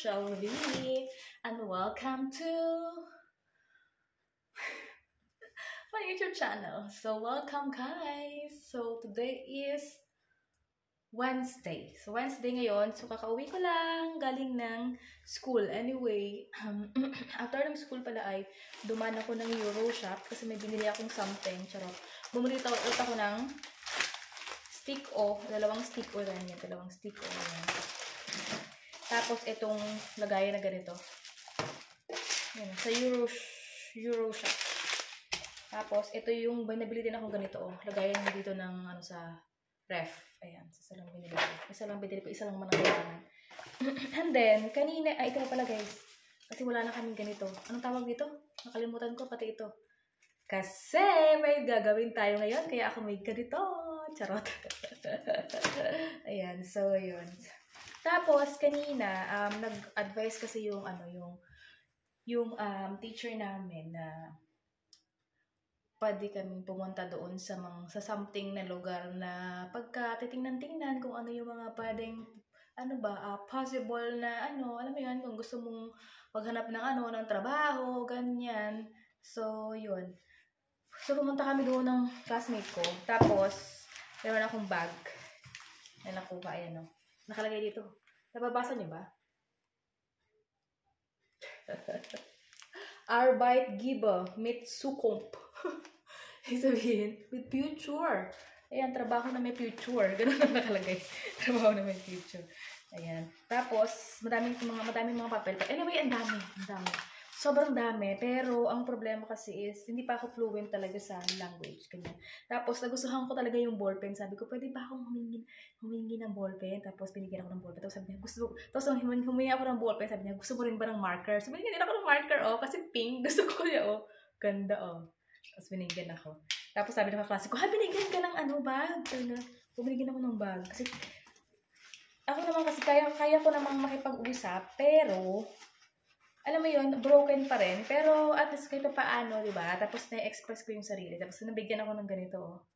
Shelby, and welcome to my YouTube channel. So welcome guys. So today is Wednesday. So Wednesday ngayon. So kakauwi ko lang galing ng school. Anyway, after ng school pala ay dumaan ako ng Euro Shop kasi may binili akong something. Charot. Bumili ulit ako ng stick o, dalawang stick o yan. Dalawang stick o yan. Tapos itong lagayan na ganito. Yan, sa Euro Shop. Tapos ito yung nabili din ako ganito oh. Lagayan mo dito ng ano sa ref. Ayan, isa lang binili ko. Isa lang binili ko, isa lang manangailangan. And then kanina ay ito pala guys. Kasi wala na kaming ganito. Anong tawag dito? Nakalimutan ko pati ito. Kasi may gagawin tayo ngayon kaya ako may ganito. Charot. Ayan, so yun. Tapos kanina nag-advise kasi yung ano yung teacher namin na pwede kaming pumunta doon sa something na lugar na pagka titingnan-tingnan kung ano yung mga pwedeng possible na alam mo yan kung gusto mong maghanap ng trabaho, ganyan. So yun. So pumunta kami doon ng classmate ko. Tapos meron akong bag na nakuha, ayan o. Nakalagay dito. Nababasa niyo ba? Arbeitgeber mit Zukunft. Sabihin, with future. Ayan, trabaho na may future. Ganun ang nakalagay. Trabaho na may future. Ayan. Tapos, madaming mga papel. Anyway, ang dami. Sobrang dami, pero ang problema kasi is, hindi pa ako fluent talaga sa language. Ganyan. Tapos, nagustuhan ko talaga yung ballpen. Sabi ko, pwede ba akong humingi ng ballpen? Tapos, binigyan ako ng ballpen. Tapos, sabi niya, humingi ako ng ballpen. Sabi niya, gusto mo rin ba ng marker? Sabi niya, binigyan ako ng marker, oh, kasi pink. Gusto ko niya, oh. Ganda, oh. Tapos, binigyan ako. Tapos, sabi ng kaklase ko, binigyan ka ng bag? Binigyan ako ng bag. Kasi, ako naman kasi, kaya ko namang makipag-usap, pero, alam mo yun, broken pa rin. Pero at least kahit paano, di ba? Tapos na-express ko yung sarili. Tapos nabigyan ako ng ganito.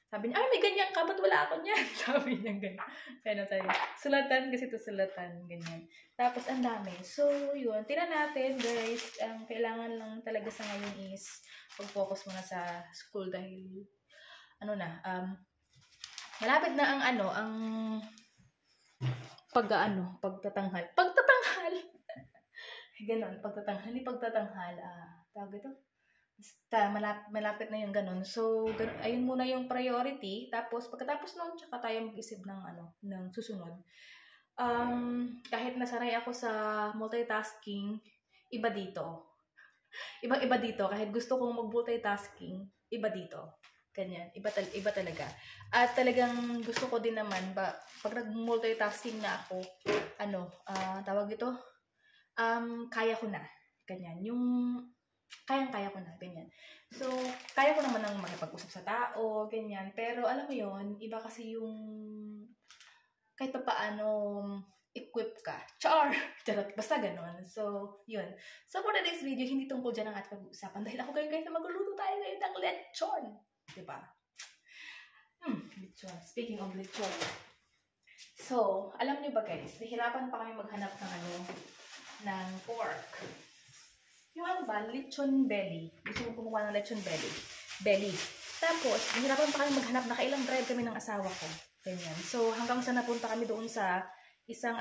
Sabi niya, may ganyan ka, ba't wala ako niyan? Sabi niya ganyan. Kaya sabi, sulatan kasi ito sulatan. Ganyan. Tapos ang dami. So yun, tira natin guys. Ang kailangan lang talaga sa ngayon is pag-focus muna sa school dahil malapit na ang pagtatanghal. Ganon, pagtatanghal, tawag ito, basta malapit na yung ganon. So, ayun muna yung priority. Tapos, pagkatapos nun, tsaka tayo mag-isip ng susunod. Kahit nasanay ako sa multitasking, iba dito. Ibang-iba dito. Kahit gusto kong mag-multitasking, iba dito. Ganyan, iba talaga. At talagang gusto ko din naman, pag nag-multitasking na ako, tawag ito, kaya ko na. Ganyan. Yung, kaya ko na. Ganyan. So, kaya ko naman ng makipag-usap sa tao. Ganyan. Pero, alam mo yon, iba kasi yung, kahit pa paano, equip ka. Char! Charot. Basta ganon. So, yun. So, for today's video, hindi tungkol dyan ang ating pag-uusapan. Dahil ako kayo na magluluto tayo ngayon ng lechon. Diba? Lechon. Speaking of lechon. So, alam niyo ba guys, nahirapan pa kami maghanap ng pork. Yung lechon belly. Gusto mo kumuha ng lechon belly. Tapos, nahirapan pa kami maghanap. Nakailang drive kami ng asawa ko. Ganyan. So, hanggang sa napunta kami doon sa isang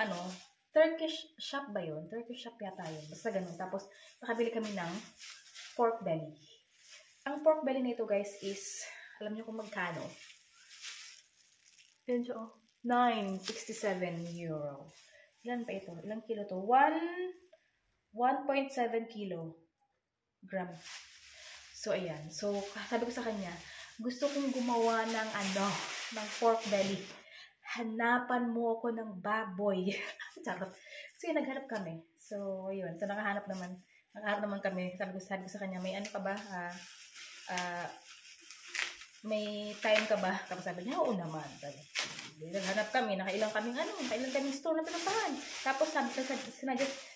Turkish shop ba yun? Turkish shop yata yun. Basta ganun. Tapos, nakabili kami ng pork belly. Ang pork belly nito guys is, alam niyo kung magkano? Yan siya, 9.67 euro. Ilan pa ito? Ilang kilo to? 1.7 kilogram. So, ayan. So, sabi ko sa kanya, gusto kong gumawa ng pork belly. Hanapan mo ako ng baboy. Charot. So, yun, naghanap kami. So, yun. So, nakahanap naman kami. Sabi ko sa kanya, may ka ba? May time ka ba? Tapos sabi niya, oo naman. Naghanap kami, nakailang kaming store na pinumpahan. Tapos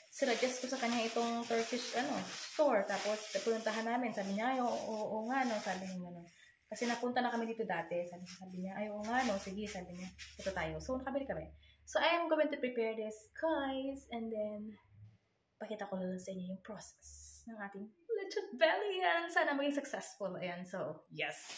sinuggest ko sa kanya itong Turkish store. Tapos pununtahan namin, sabi niya, oo nga sabi niya Kasi napunta na kami dito dati. Sabi niya, oo nga sige, sabi niya, ito tayo. So nakabili kami. So, I am going to prepare this, guys. And then, pakita ko lang sa inyo yung process ng ating lechon belly. Yan. Sana maging successful. Ayan. So, yes.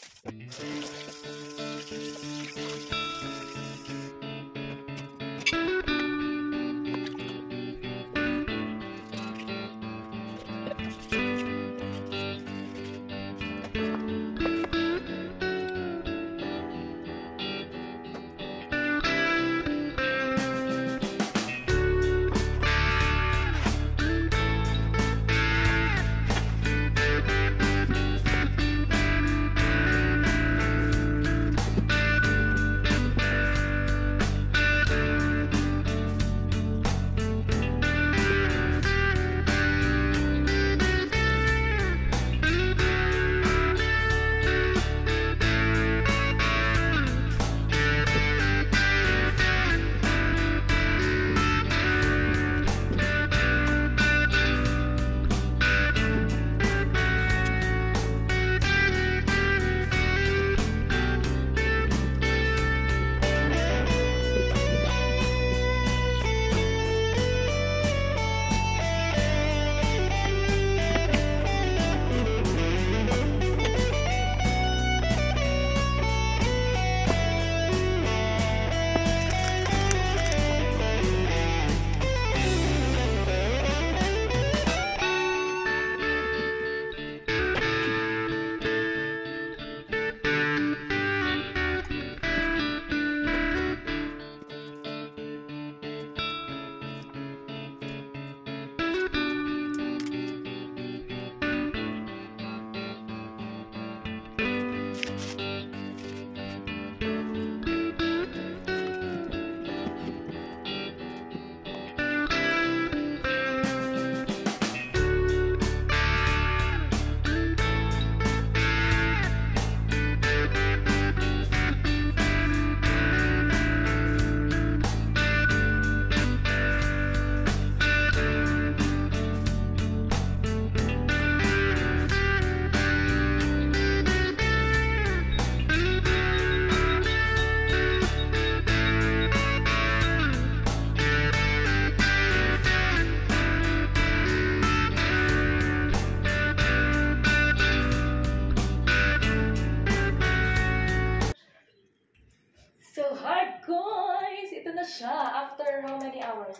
So hard, guys! Ito na siya. After how many hours?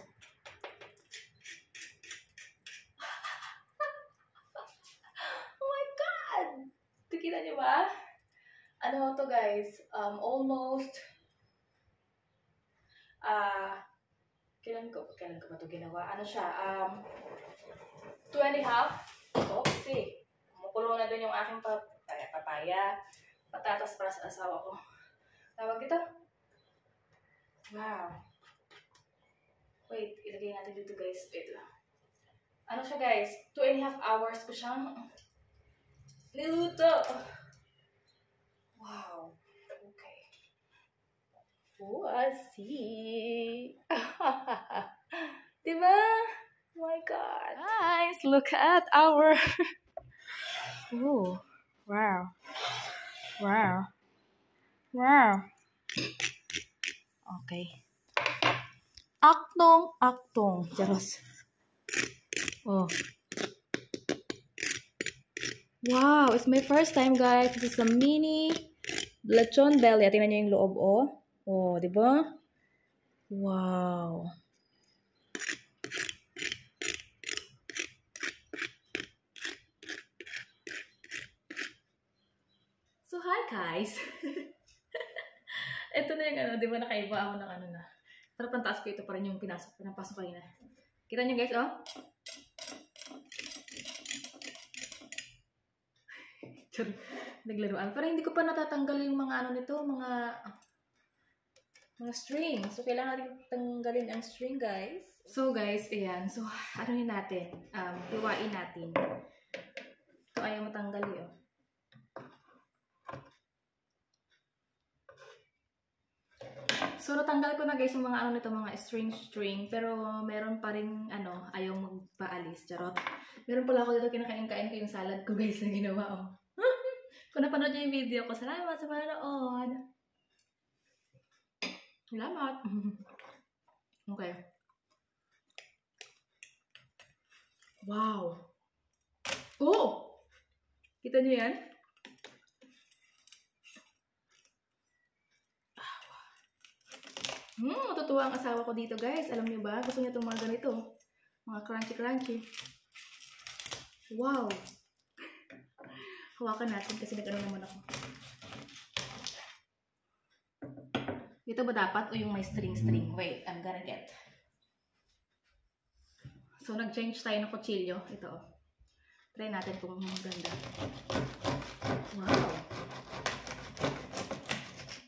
Oh my God! Tikita niyo ba? Ano to, guys? Almost kailan ko ba ito ginawa? Ano siya? 2.5. Oopsie. Kumukulo na din yung aking papaya. Patatas para sa asawa ko. Tawag ito? Wow. Wait, ilagay natin dito, guys. Wait lang. Ano siya, guys? 2.5 hours ko siyang niluto. Wow. Okay. Oh, I see. Diba? Oh my God. Guys, look at our... Oh, wow. Wow. Wow. Okay. Aktong. Jaros. Oh. Wow, it's my first time, guys. This is a mini lechon belly. Tingnan niyo yung loob, oh. Oh, di ba? Wow. So, hi, guys. Ito na yung ano, di ba nakaiba ako ng ano na. Pero pantaas ko ito pa rin yung pinapasok kanina. Kita nyo, guys, oh. Naglaruan. Pero hindi ko pa natatanggal yung mga ano nito, mga string. So, kailangan natin tanggalin ang string, guys. So, guys, ayan. So, ano yun natin? Hiwain natin. Ito ayaw matanggal yun. So, natanggal ko na, guys, yung mga ano nito, mga string. Pero, meron pa rin, ano, ayaw magpaalis. Charot. Meron pala ako dito, kinakain-kain ko yung salad ko, guys, na ginawa, oh. Kung napanood niyo yung video ko, salamat sa panonood. Salamat. Okay. Wow! Oh! Kita niyo yan? Matutuwa ang asawa ko dito, guys. Alam niyo ba? Gusto niya itong mga ganito. Mga crunchy-crunchy. Wow! Hawakan natin kasi nag-ano naman ako. Dito ba dapat o yung may string-string? Wait, I'm gonna get. So, nag-change tayo ng kutsilyo. Ito. Try natin kung maganda. Wow!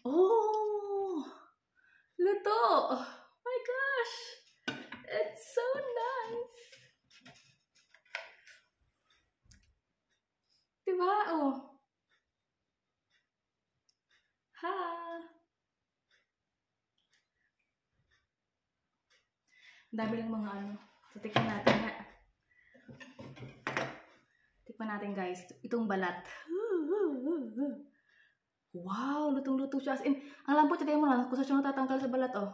Oh! Luto! Oh my gosh! It's so nice! Diba? Oh! Ha! Ang dami lang mga ano. So, tikman natin ha. Tikman natin guys. Itong balat. Wow! Lutong-luto siya. As in, ang lambot siya. Tingnan mo lang. Kung saan siya natatanggal sa balat, oh.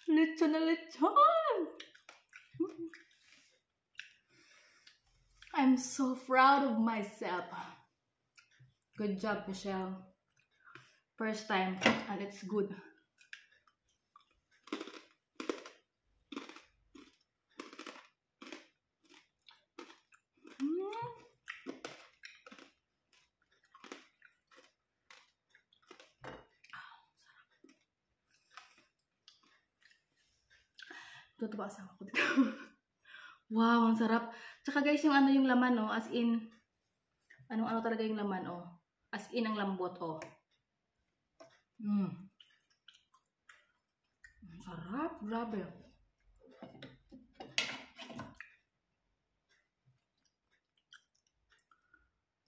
Lechon na lechon! I'm so proud of myself. Good job, Michelle. First time, and it's good. Tutuwa asawa ko dito. Wow, ang sarap. Tsaka guys, yung ano yung laman, oh, as in, ano talaga yung laman, oh. As in, ang lambot, oh. Ang sarap, grabe. Oh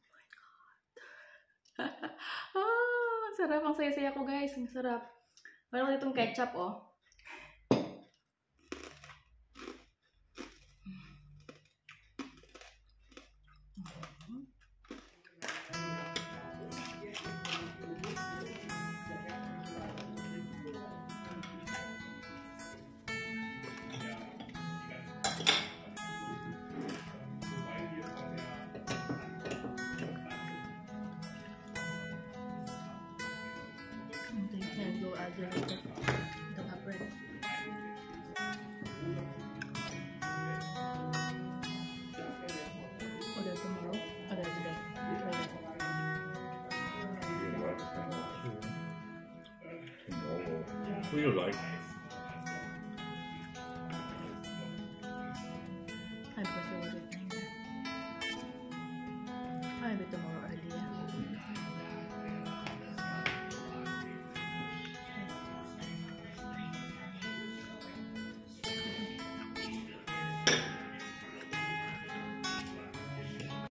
my God. Ang sarap, ang saya-saya ko guys, ang sarap. Meron ko ditong ketchup, oh. Don't have bread. Order tomorrow. Order today. Tomorrow. Who you like?